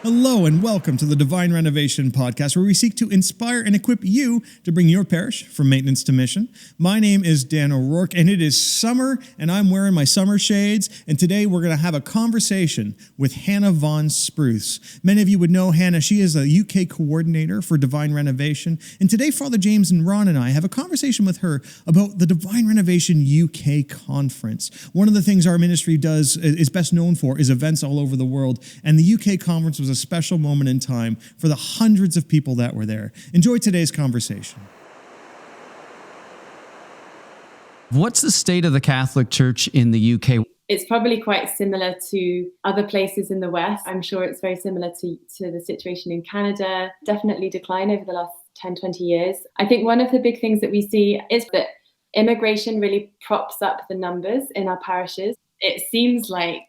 Hello and welcome to the Divine Renovation Podcast, where we seek to inspire and equip you to bring your parish from maintenance to mission. My name is Dan O'Rourke, and it is summer, and I'm wearing my summer shades. And today we're going to have a conversation with Hannah Von Spruce. Many of you would know Hannah. She is a UK coordinator for Divine Renovation. And today, Father James and Ron and I have a conversation with her about the Divine Renovation UK Conference. One of the things our ministry is best known for is events all over the world, and the UK Conference was a special moment in time for the hundreds of people that were there. Enjoy today's conversation. What's the state of the Catholic Church in the UK? It's probably quite similar to other places in the West. I'm sure it's very similar to the situation in Canada. Definitely declined over the last 10, 20 years. I think one of the big things that we see is that immigration really props up the numbers in our parishes. It seems like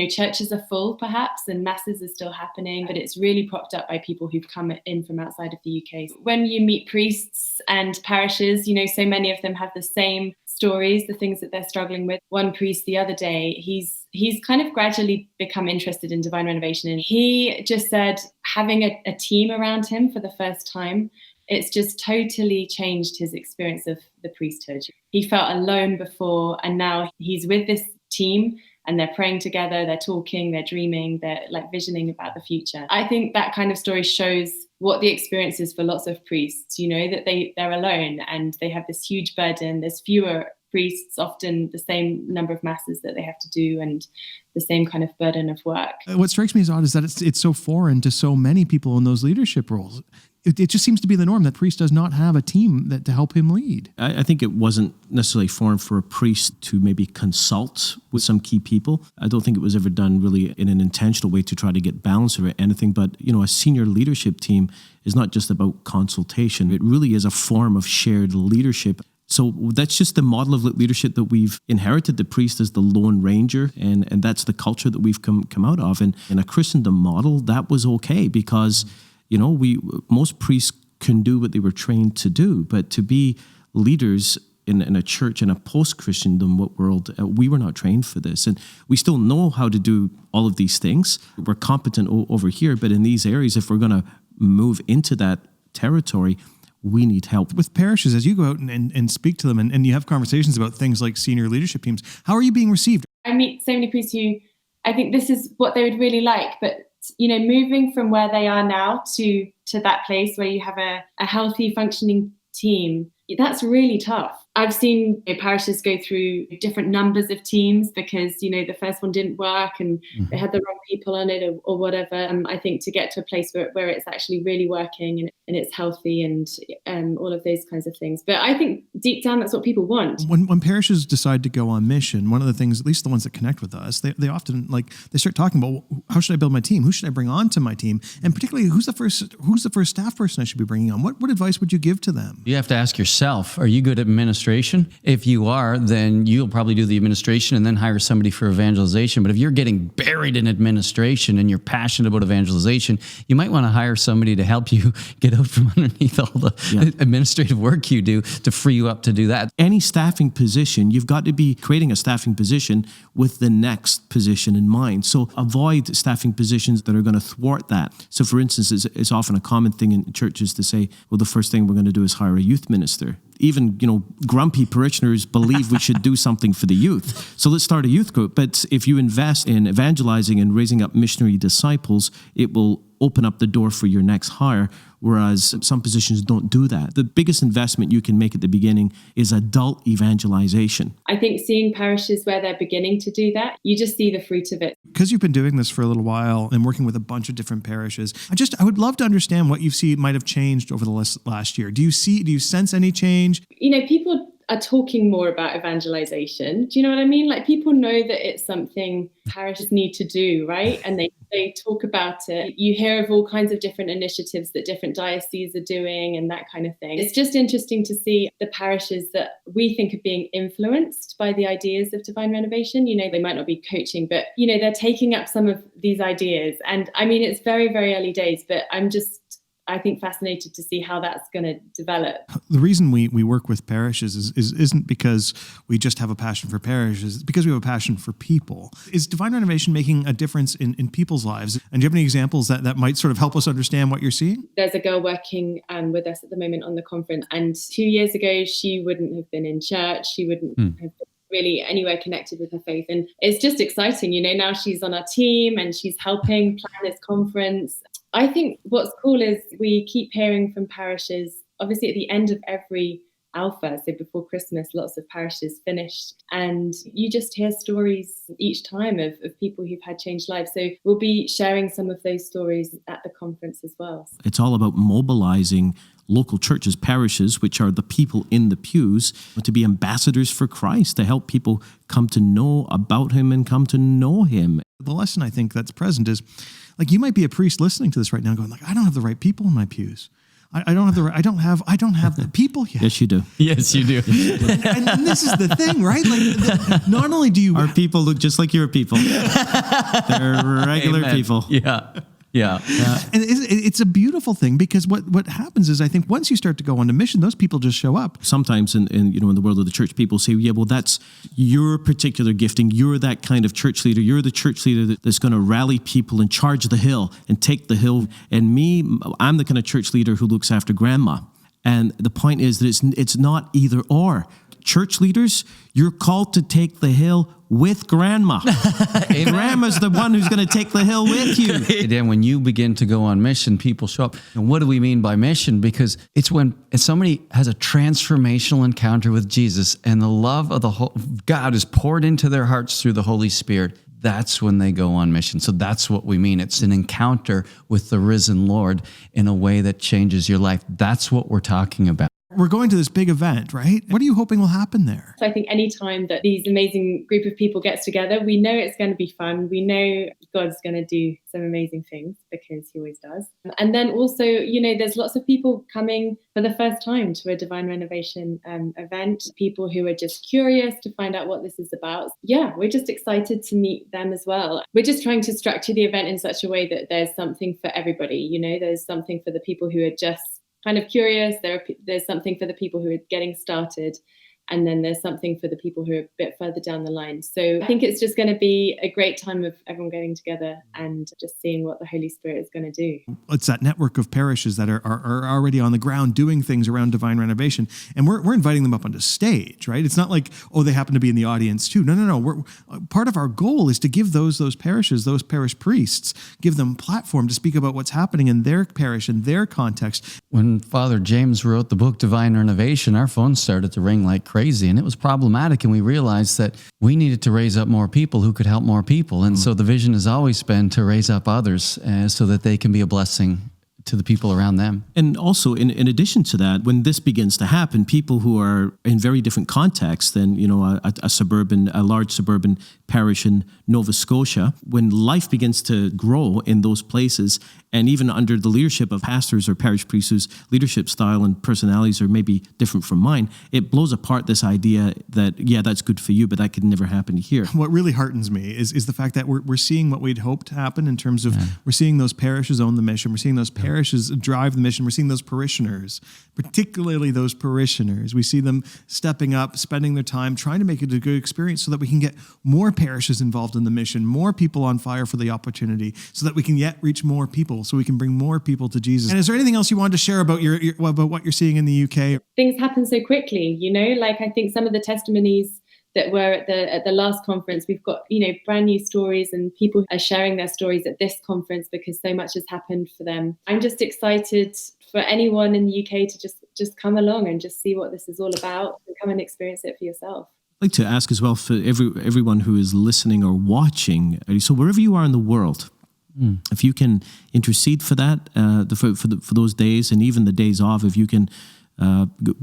churches are full perhaps and masses are still happening, but it's really propped up by people who've come in from outside of the UK. When you meet priests and parishes, so many of them have the same stories, the things that they're struggling with. One priest the other day, he's kind of gradually become interested in Divine Renovation, and he just said having a team around him for the first time, it's just totally changed his experience of the priesthood. He felt alone before, and now he's with this team and they're praying together, they're talking, they're dreaming, they're like visioning about the future. I think that kind of story shows what the experience is for lots of priests, that they're alone and they have this huge burden. There's fewer priests, often the same number of masses that they have to do and the same kind of burden of work. What strikes me as odd is that it's so foreign to so many people in those leadership roles. It just seems to be the norm that priest does not have a team to help him lead. I think it wasn't necessarily foreign for a priest to maybe consult with some key people. I don't think it was ever done really in an intentional way to try to get balance or anything. But, a senior leadership team is not just about consultation. It really is a form of shared leadership. So that's just the model of leadership that we've inherited. The priest as the lone ranger, and that's the culture that we've come out of. And in a Christendom model, that was okay because most priests can do what they were trained to do, but to be leaders in a church in a post-Christendom world, we were not trained for this. And we still know how to do all of these things. We're competent over here, but in these areas, if we're going to move into that territory, we need help. With parishes, as you go out and speak to them and you have conversations about things like senior leadership teams, how are you being received? I meet so many priests who I think this is what they would really like, but moving from where they are now to that place where you have a healthy, functioning team, that's really tough. I've seen parishes go through different numbers of teams because, the first one didn't work and they had the wrong people on it or whatever. I think to get to a place where it's actually really working and it's healthy and all of those kinds of things. But I think deep down, that's what people want. When parishes decide to go on mission, one of the things, at least the ones that connect with us, they often they start talking about, how should I build my team? Who should I bring on to my team? And particularly, who's the first staff person I should be bringing on? What advice would you give to them? You have to ask yourself, are you good at administration? If you are, then you'll probably do the administration and then hire somebody for evangelization. But if you're getting buried in administration and you're passionate about evangelization, you might want to hire somebody to help you get out from underneath all the administrative work you do to free you up to do that. Any staffing position, you've got to be creating a staffing position with the next position in mind. So avoid staffing positions that are going to thwart that. So for instance, it's often a common thing in churches to say, well, the first thing we're going to do is hire a youth minister. Even, grumpy parishioners believe we should do something for the youth. So let's start a youth group. But if you invest in evangelizing and raising up missionary disciples, it will open up the door for your next hire, whereas some positions don't do that. The biggest investment you can make at the beginning is adult evangelization. I think seeing parishes where they're beginning to do that, you just see the fruit of it. Because you've been doing this for a little while and working with a bunch of different parishes, I would love to understand what you see might have changed over the last year. Do you sense any change? People are talking more about evangelization. Do you know what I mean? People know that it's something parishes need to do, right? And they talk about it. You hear of all kinds of different initiatives that different dioceses are doing and that kind of thing. It's just interesting to see the parishes that we think are being influenced by the ideas of Divine Renovation. They might not be coaching, but, they're taking up some of these ideas. And I mean, it's very, very early days, but I'm just I think, fascinated to see how that's going to develop. The reason we work with parishes isn't because we just have a passion for parishes, it's because we have a passion for people. Is Divine Renovation making a difference in people's lives? And do you have any examples that might sort of help us understand what you're seeing? There's a girl working with us at the moment on the conference, and 2 years ago, she wouldn't have been in church. She wouldn't have been really anywhere connected with her faith. And it's just exciting, now she's on our team and she's helping plan this conference. I think what's cool is we keep hearing from parishes, obviously at the end of every Alpha, so before Christmas, lots of parishes finished, and you just hear stories each time of people who've had changed lives. So we'll be sharing some of those stories at the conference as well. It's all about mobilizing local churches, parishes, which are the people in the pews, to be ambassadors for Christ, to help people come to know about him and come to know him. The lesson I think that's present is, like, you might be a priest listening to this right now going, like, I don't have the right people in my pews. I don't have the people yet. Yes, you do. Yes, you do. and this is the thing, right? Like, not only do you... Our people look just like your people. They're regular Amen. people. Yeah. And it's a beautiful thing, because what happens is, I think once you start to go on a mission, those people just show up. Sometimes in the world of the church, people say, yeah, well, that's your particular gifting. You're that kind of church leader. You're the church leader that's going to rally people and charge the hill and take the hill. And me, I'm the kind of church leader who looks after grandma. And the point is that it's not either or. Church leaders, you're called to take the hill with grandma. Grandma's the one who's going to take the hill with you. Dan, when you begin to go on mission, people show up. And what do we mean by mission? Because it's when somebody has a transformational encounter with Jesus and the love of the whole God is poured into their hearts through the Holy Spirit. That's when they go on mission. So that's what we mean. It's an encounter with the risen Lord in a way that changes your life. That's what we're talking about. We're going to this big event, right? What are you hoping will happen there? So I think any time that these amazing group of people gets together, we know it's going to be fun. We know God's going to do some amazing things, because he always does. And then also, there's lots of people coming for the first time to a Divine Renovation event, people who are just curious to find out what this is about. Yeah, we're just excited to meet them as well. We're just trying to structure the event in such a way that there's something for everybody. There's something for the people who are just kind of curious. There's something for the people who are getting started, and then there's something for the people who are a bit further down the line. So I think it's just going to be a great time of everyone getting together and just seeing what the Holy Spirit is going to do. It's that network of parishes that are already on the ground doing things around Divine Renovation, and we're inviting them up onto stage, right? It's not like, oh, they happen to be in the audience too. No. We're part of our goal is to give those parishes, those parish priests, give them a platform to speak about what's happening in their parish, in their context. When Father James wrote the book Divine Renovation, our phones started to ring like crazy, and it was problematic, and we realized that we needed to raise up more people who could help more people. And so the vision has always been to raise up others so that they can be a blessing to the people around them. And also, in addition to that, when this begins to happen, people who are in very different contexts than, a large suburban parish in Nova Scotia, when life begins to grow in those places, and even under the leadership of pastors or parish priests whose leadership style and personalities are maybe different from mine, it blows apart this idea that, yeah, that's good for you, but that could never happen here. What really heartens me is the fact that we're seeing what we'd hoped to happen in terms of we're seeing those parishes own the mission. We're seeing those parishes drive the mission. We're seeing those parishioners, particularly those parishioners. We see them stepping up, spending their time, trying to make it a good experience so that we can get more parishes involved in the mission, more people on fire for the opportunity, so that we can yet reach more people, so we can bring more people to Jesus. And is there anything else you wanted to share about about what you're seeing in the UK? Things happen so quickly, like I think some of the testimonies that were at the last conference, we've got, brand new stories, and people are sharing their stories at this conference because so much has happened for them. I'm just excited for anyone in the UK to just come along and just see what this is all about and come and experience it for yourself. I'd like to ask as well for everyone who is listening or watching, so wherever you are in the world, if you can intercede for that, for those days, and even the days off, if you can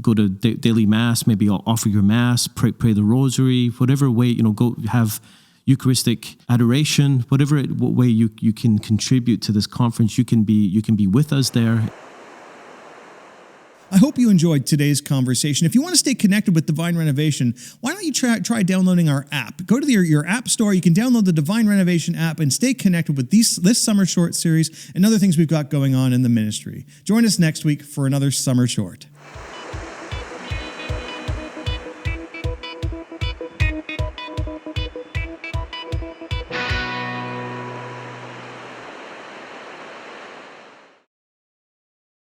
go to daily mass, maybe offer your mass, pray the rosary, whatever way, go have Eucharistic adoration, whatever way you can contribute to this conference, you can be with us there. I hope you enjoyed today's conversation. If you want to stay connected with Divine Renovation, why don't you try downloading our app? Go to your app store. You can download the Divine Renovation app and stay connected with this summer short series and other things we've got going on in the ministry. Join us next week for another summer short.